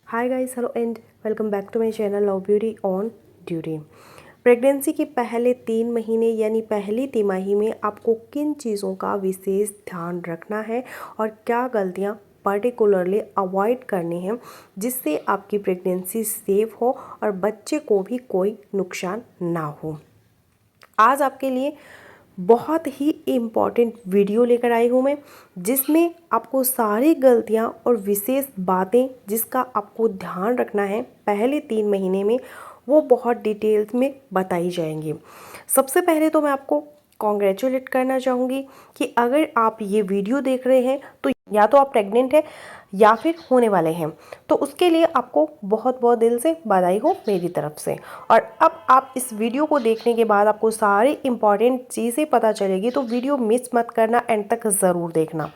Hi guys, hello and welcome back to my channel love beauty on duty. Pregnancy के पहले 3 महीने यानी पहली तिमाही में आपको किन चीज़ों का विशेष ध्यान रखना है और क्या गलतियां पर्टिकुलरली अवॉइड करनी हैं जिससे आपकी प्रेगनेंसी सेफ हो और बच्चे को भी कोई नुकसान ना हो। आज आपके लिए बहुत ही इम्पॉर्टेंट वीडियो लेकर आई हूँ मैं, जिसमें आपको सारी गलतियाँ और विशेष बातें जिसका आपको ध्यान रखना है पहले 3 महीने में, वो बहुत डिटेल्स में बताई जाएंगी। सबसे पहले तो मैं आपको कॉन्ग्रेचुलेट करना चाहूँगी कि अगर आप ये वीडियो देख रहे हैं तो या तो आप प्रेग्नेंट हैं या फिर होने वाले हैं, तो उसके लिए आपको बहुत बहुत दिल से बधाई हो मेरी तरफ से। और अब आप इस वीडियो को देखने के बाद आपको सारी इंपॉर्टेंट चीज़ें पता चलेगी, तो वीडियो मिस मत करना, एंड तक ज़रूर देखना।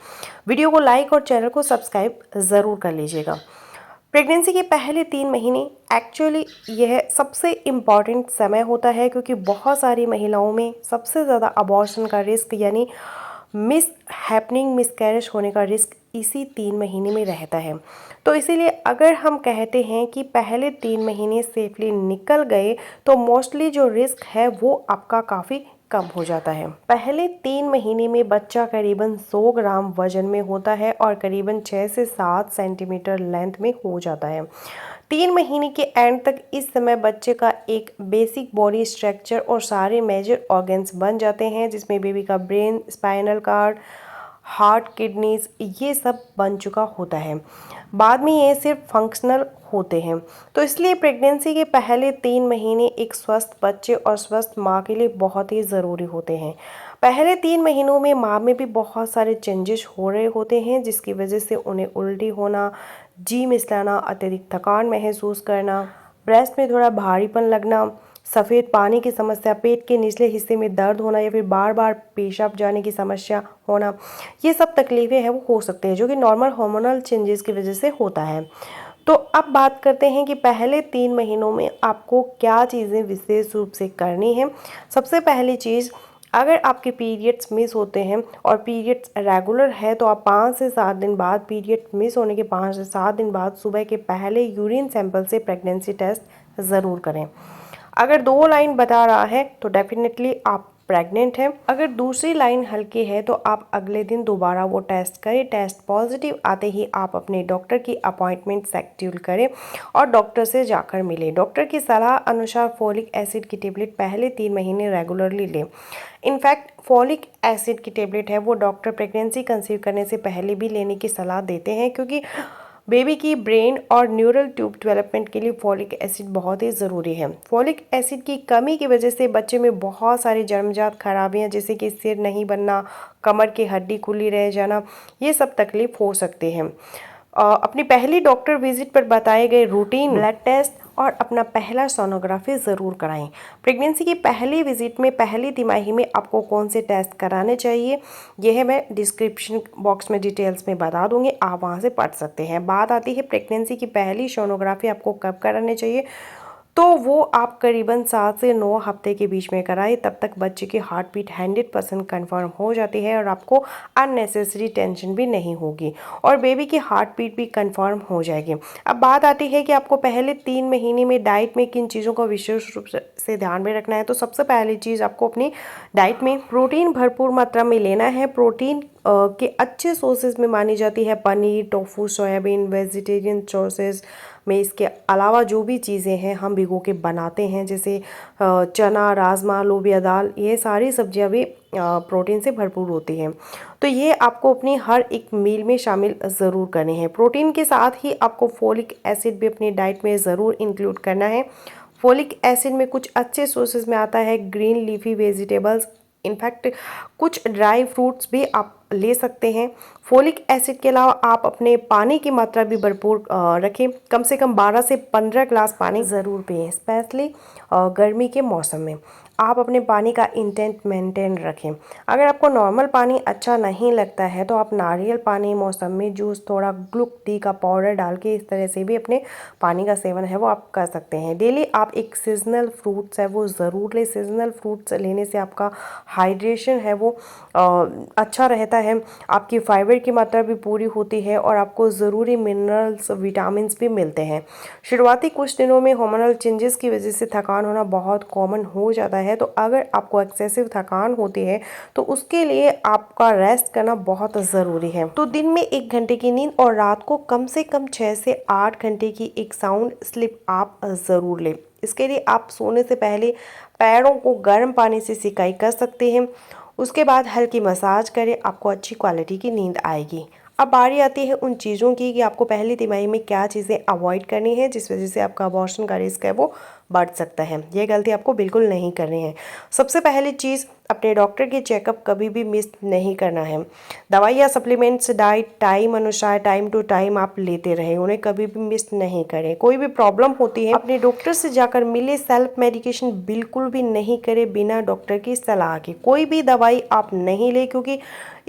वीडियो को लाइक और चैनल को सब्सक्राइब ज़रूर कर लीजिएगा। प्रेगनेंसी के पहले 3 महीने एक्चुअली यह सबसे इम्पॉर्टेंट समय होता है, क्योंकि बहुत सारी महिलाओं में सबसे ज़्यादा अबॉर्शन का रिस्क यानी मिसकैरेज होने का रिस्क इसी 3 महीने में रहता है। तो इसीलिए अगर हम कहते हैं कि पहले 3 महीने सेफली निकल गए तो मोस्टली जो रिस्क है वो आपका काफ़ी कम हो जाता है। पहले 3 महीने में बच्चा करीबन 100 ग्राम वजन में होता है और करीबन 6 से 7 सेंटीमीटर लेंथ में हो जाता है। 3 महीने के एंड तक इस समय बच्चे का एक बेसिक बॉडी स्ट्रक्चर और सारे मेजर ऑर्गन्स बन जाते हैं, जिसमें बेबी का brain, spinal cord, heart, kidneys ये सब बन चुका होता है। बाद में ये सिर्फ फंक्शनल होते हैं। तो इसलिए प्रेगनेंसी के पहले 3 महीने एक स्वस्थ बच्चे और स्वस्थ माँ के लिए बहुत ही ज़रूरी होते हैं। पहले 3 महीनों में माँ में भी बहुत सारे चेंजेस हो रहे होते हैं, जिसकी वजह से उन्हें उल्टी होना, जी मिचलाना, अत्यधिक थकान महसूस करना, ब्रेस्ट में थोड़ा भारीपन लगना, सफ़ेद पानी की समस्या, पेट के निचले हिस्से में दर्द होना या फिर बार बार पेशाब जाने की समस्या होना, ये सब तकलीफ़ें हैं वो हो सकते हैं, जो कि नॉर्मल हार्मोनल चेंजेस की वजह से होता है। तो अब बात करते हैं कि पहले 3 महीनों में आपको क्या चीज़ें विशेष रूप से करनी है। सबसे पहली चीज़, अगर आपके पीरियड्स मिस होते हैं और पीरियड्स रेगुलर है तो आप 5 से 7 दिन बाद, पीरियड मिस होने के 5 से 7 दिन बाद सुबह के पहले यूरिन सैंपल से प्रेगनेंसी टेस्ट ज़रूर करें। अगर 2 लाइन बता रहा है तो डेफिनेटली आप प्रेग्नेंट हैं। अगर दूसरी लाइन हल्की है तो आप अगले दिन दोबारा वो टेस्ट करें। टेस्ट पॉजिटिव आते ही आप अपने डॉक्टर की अपॉइंटमेंट शेड्यूल करें और डॉक्टर से जाकर मिलें। डॉक्टर की सलाह अनुसार फोलिक एसिड की टेबलेट पहले 3 महीने रेगुलरली लें। इनफैक्ट फोलिक एसिड की टेबलेट है वो डॉक्टर प्रेगनेंसी कंसीव करने से पहले भी लेने की सलाह देते हैं, क्योंकि बेबी की ब्रेन और न्यूरल ट्यूब डेवलपमेंट के लिए फॉलिक एसिड बहुत ही ज़रूरी है। फॉलिक एसिड की कमी की वजह से बच्चे में बहुत सारी जन्मजात खराबियां, जैसे कि सिर नहीं बनना, कमर की हड्डी खुली रह जाना, ये सब तकलीफ हो सकते हैं। अपनी पहली डॉक्टर विजिट पर बताए गए रूटीन ब्लड टेस्ट और अपना पहला सोनोग्राफी ज़रूर कराएं। प्रेगनेंसी की पहली विजिट में पहली तिमाही में आपको कौन से टेस्ट कराने चाहिए, यह मैं डिस्क्रिप्शन बॉक्स में डिटेल्स में बता दूंगी, आप वहां से पढ़ सकते हैं। बात आती है प्रेगनेंसी की पहली सोनोग्राफी आपको कब करानी चाहिए, तो वो आप करीबन 7 से 9 हफ्ते के बीच में कराएं। तब तक बच्चे की हार्ट बीट 100% कन्फर्म हो जाती है और आपको अननेसेसरी टेंशन भी नहीं होगी और बेबी की हार्ट बीट भी कन्फर्म हो जाएगी। अब बात आती है कि आपको पहले 3 महीने में डाइट में किन चीज़ों का विशेष रूप से ध्यान में रखना है। तो सबसे पहली चीज़, आपको अपनी डाइट में प्रोटीन भरपूर मात्रा में लेना है। प्रोटीन के अच्छे सोर्सेज में मानी जाती है paneer, tofu, soybean, vegetarian sources में। इसके अलावा जो भी चीज़ें हैं हम भिगो के बनाते हैं, जैसे चना, राजमा, लोबिया दाल, ये सारी सब्जियां भी प्रोटीन से भरपूर होती हैं। तो ये आपको अपनी हर एक मील में शामिल ज़रूर करनी है। प्रोटीन के साथ ही आपको फोलिक एसिड भी अपनी डाइट में ज़रूर इंक्लूड करना है। फोलिक एसिड में कुछ अच्छे सोर्सेज में आता है ग्रीन लीफी वेजिटेबल्स, इनफैक्ट कुछ ड्राई फ्रूट्स भी आप ले सकते हैं। फोलिक एसिड के अलावा आप अपने पानी की मात्रा भी भरपूर रखें। कम से कम 12 से 15 ग्लास पानी ज़रूर पिएं, स्पेशली गर्मी के मौसम में। आप अपने पानी का इंटेंट मेंटेन रखें। अगर आपको नॉर्मल पानी अच्छा नहीं लगता है तो आप नारियल पानी, मौसमी जूस, थोड़ा ग्लूक डी का पाउडर डाल के इस तरह से भी अपने पानी का सेवन है वो आप कर सकते हैं। डेली आप एक सीजनल फ्रूट्स है वो ज़रूर लें। सीजनल फ्रूट्स लेने से आपका हाइड्रेशन है वो अच्छा रहता है, आपकी फाइबर की मात्रा भी पूरी होती है और आपको ज़रूरी मिनरल्स, विटामिन भी मिलते हैं। शुरुआती कुछ दिनों में हार्मोनल चेंजेस की वजह से थकान होना बहुत कॉमन हो जाता है, तो अगर आपको एक्सेसिव थकान होती है तो उसके लिए आपका रेस्ट करना बहुत ज़रूरी है। तो दिन में 1 घंटे की नींद और रात को कम से कम 6 से 8 घंटे की एक साउंड स्लीप आप ज़रूर लें। इसके लिए आप सोने से पहले पैरों को गर्म पानी से सिकाई कर सकते हैं। उसके बाद हल्की मसाज करें, आपको अच्छी क्वालिटी की नींद आएगी। अब बारी आती है उन चीज़ों की कि आपको पहली तिमाही में क्या चीज़ें अवॉइड करनी है जिस वजह से आपका अबॉर्शन का रिस्क है वो बढ़ सकता है। ये गलती आपको बिल्कुल नहीं करनी है। सबसे पहली चीज़, अपने डॉक्टर की चेकअप कभी भी मिस नहीं करना है। दवाई या सप्लीमेंट्स, डाइट टाइम अनुसार टाइम टू टाइम आप लेते रहें, उन्हें कभी भी मिस नहीं करें। कोई भी प्रॉब्लम होती है अपने डॉक्टर से जाकर मिले। सेल्फ मेडिकेशन बिल्कुल भी नहीं करें बिना डॉक्टर की सलाह के। कोई भी दवाई आप नहीं लें क्योंकि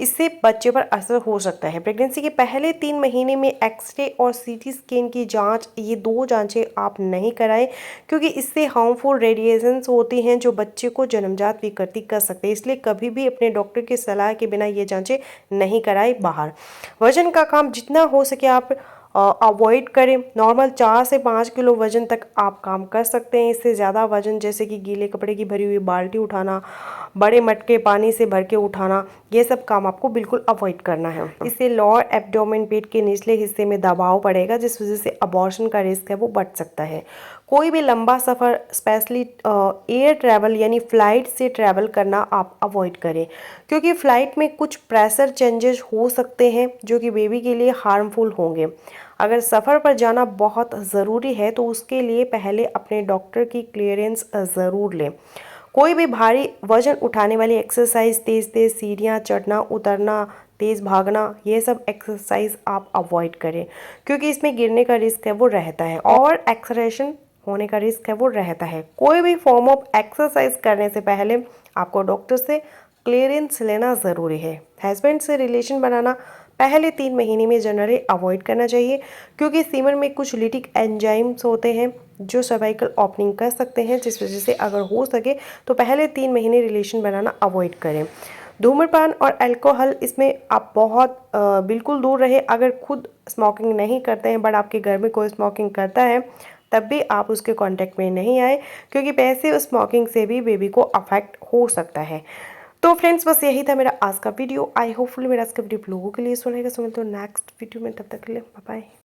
इससे बच्चे पर असर हो सकता है। प्रेगनेंसी के पहले 3 महीने में एक्सरे और सीटी स्कैन की जांच, ये 2 जांचें आप नहीं कराएं क्योंकि इससे हार्मफुल रेडिएशंस होती हैं जो बच्चे को जन्मजात विकृति कर सकते हैं। इसलिए कभी भी अपने डॉक्टर की सलाह के बिना ये जांचें नहीं कराएं बाहर। वजन का काम जितना हो सके आप अवॉइड करें। नॉर्मल 4 से 5 किलो वजन तक आप काम कर सकते हैं। इससे ज़्यादा वजन जैसे कि गीले कपड़े की भरी हुई बाल्टी उठाना, बड़े मटके पानी से भर के उठाना, ये सब काम आपको बिल्कुल अवॉइड करना है। इससे लोअर एब्डोमेन, पेट के निचले हिस्से में दबाव पड़ेगा जिस वजह से अबॉर्शन का रिस्क है वो बढ़ सकता है। कोई भी लंबा सफ़र, स्पेशली एयर ट्रैवल यानी फ़्लाइट से ट्रैवल करना आप अवॉइड करें क्योंकि फ़्लाइट में कुछ प्रेशर चेंजेस हो सकते हैं जो कि बेबी के लिए हार्मफुल होंगे। अगर सफ़र पर जाना बहुत ज़रूरी है तो उसके लिए पहले अपने डॉक्टर की क्लियरेंस ज़रूर लें। कोई भी भारी वजन उठाने वाली एक्सरसाइज, तेज़ तेज़ सीढ़ियाँ चढ़ना उतरना, तेज़ भागना, ये सब एक्सरसाइज आप अवॉइड करें क्योंकि इसमें गिरने का रिस्क है वो रहता है और एक्सरेशन होने का रिस्क है वो रहता है। कोई भी फॉर्म ऑफ एक्सरसाइज करने से पहले आपको डॉक्टर से क्लियरेंस लेना ज़रूरी है। हस्बैंड से रिलेशन बनाना पहले 3 महीने में जनरली अवॉइड करना चाहिए क्योंकि सीमन में कुछ लिटिक एंजाइम्स होते हैं जो सर्वाइकल ओपनिंग कर सकते हैं, जिस वजह से अगर हो सके तो पहले 3 महीने रिलेशन बनाना अवॉइड करें। धूम्रपान और अल्कोहल, इसमें आप बहुत बिल्कुल दूर रहे। अगर खुद स्मोकिंग नहीं करते हैं बट आपके घर में कोई स्मोकिंग करता है तब भी आप उसके कांटेक्ट में नहीं आए क्योंकि पैसिव स्मोकिंग से भी बेबी को अफेक्ट हो सकता है। तो फ्रेंड्स, बस यही था मेरा आज का वीडियो। आई होपफुली मेरा आज का वीडियो आप लोगों के लिए सुनेगा। तो मिलते हैं नेक्स्ट वीडियो में, तब तक के लिए बाय बाय।